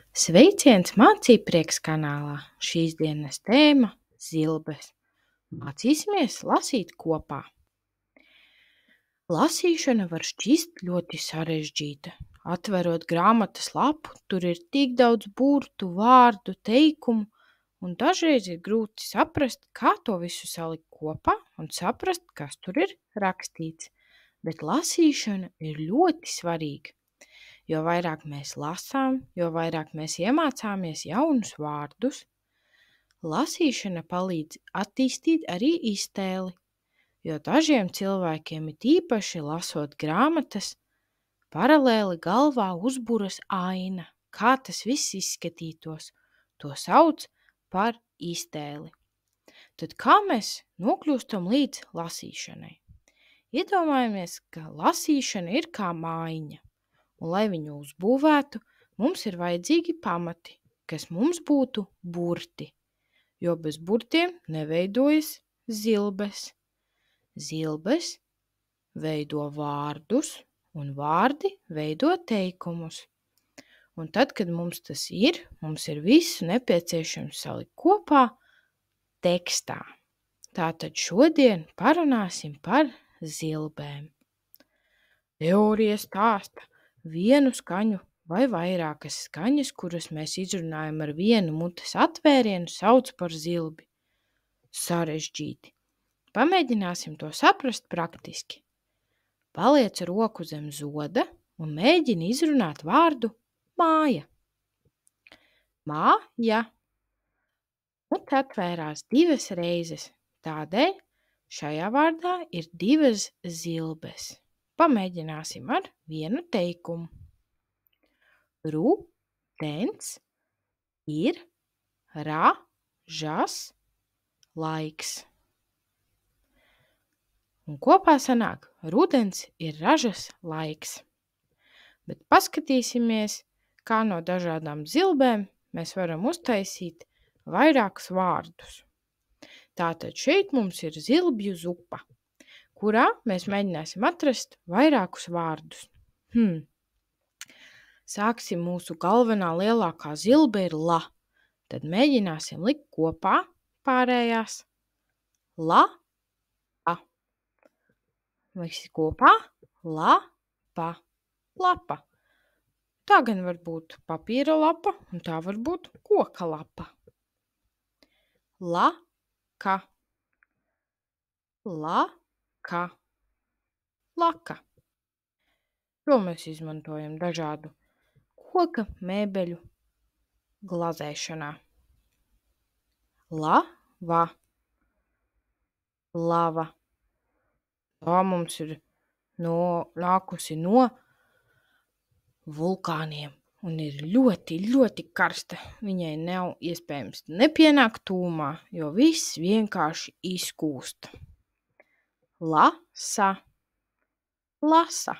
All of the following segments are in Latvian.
Sveiciens Mācībprieks kanālā! Šīs dienas tēma – zilbes. Mācīsimies lasīt kopā. Lasīšana var šķist ļoti sarežģīta. Atverot grāmatas lapu, tur ir tik daudz burtu, vārdu, teikumu, un dažreiz ir grūti saprast, kā to visu salikt kopā un saprast, kas tur ir rakstīts. Bet lasīšana ir ļoti svarīga. Jo vairāk mēs lasām, jo vairāk mēs iemācāmies jaunus vārdus. Lasīšana palīdz attīstīt arī iztēli, jo dažiem cilvēkiem it īpaši lasot grāmatas, paralēli galvā uzburas aina, kā tas viss izskatītos. To sauc par iztēli. Tad kā mēs nokļūstam līdz lasīšanai? Iedomājamies, ka lasīšana ir kā mājiņa. Un, lai viņu uzbūvētu, mums ir vajadzīgi pamati, kas mums būtu burti, jo bez burtiem neveidojas zilbes. Zilbes veido vārdus, un vārdi veido teikumus. Un tad, kad mums tas ir, mums ir visu nepieciešams salikt kopā tekstā. Tātad šodien parunāsim par zilbēm. Teorija stāsta vienu skaņu vai vairākas skaņas, kuras mēs izrunājam ar vienu mutes atvērienu, sauc par zilbi. Sarežģīti. Pamēģināsim to saprast praktiski. Paliec roku zem zoda un mēģini izrunāt vārdu māja. Māja. Mute atvērās 2 reizes, tādēļ šajā vārdā ir 2 zilbes. Pamēģināsim ar vienu teikumu. Rudens ir ražas laiks. Un kopā sanāk, rudens ir ražas laiks. Bet paskatīsimies, kā no dažādām zilbēm mēs varam uztaisīt vairākus vārdus. Tātad šeit mums ir zilbju zupa, kurā mēs mēģināsim atrast vairākus vārdus. Sāksim, mūsu galvenā lielākā zilbe ir la. Tad mēģināsim likt kopā pārējās. La, pa. Liksi kopā. La, pa. Lapa. Tā gan var būt papīra lapa, un tā var būt koka lapa. La, ka. La, ka. Laka. To mēs izmantojam dažādu koka mēbeļu glazēšanā. Lava. Lava. Tā mums ir nākusi no vulkāniem un ir ļoti, ļoti karsta. Viņai nav iespējams nepienākt tūmā, jo viss vienkārši izkūst. Lasa. Lasa.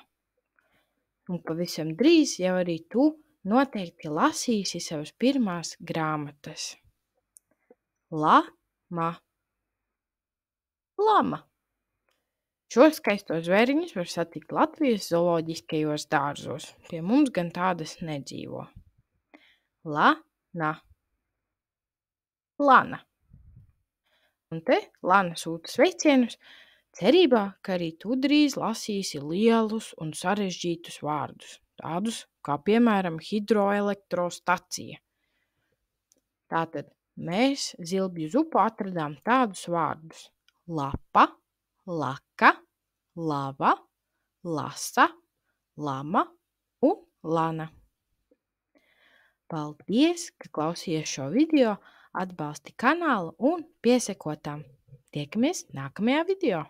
Un pavisam drīz jau arī tu noteikti lasīsi savas pirmās grāmatas. Lama. Lama. Šos skaistos zvēriņus var satikt Latvijas zooloģiskajos dārzos. Pie mums gan tādas nedzīvo. Lana. Lana. Un te Lana sūta sveicienus, cerībā, ka arī tu drīz lasīsi lielus un sarežģītus vārdus, tādus kā piemēram hidroelektrostacija. Tātad mēs zilbju zupu atradām tādus vārdus: lapa, laka, lava, lasa, lama un lana. Paldies, ka klausījies šo video, atbalsti kanālu un pieseko tam. Tiekamies nākamajā video!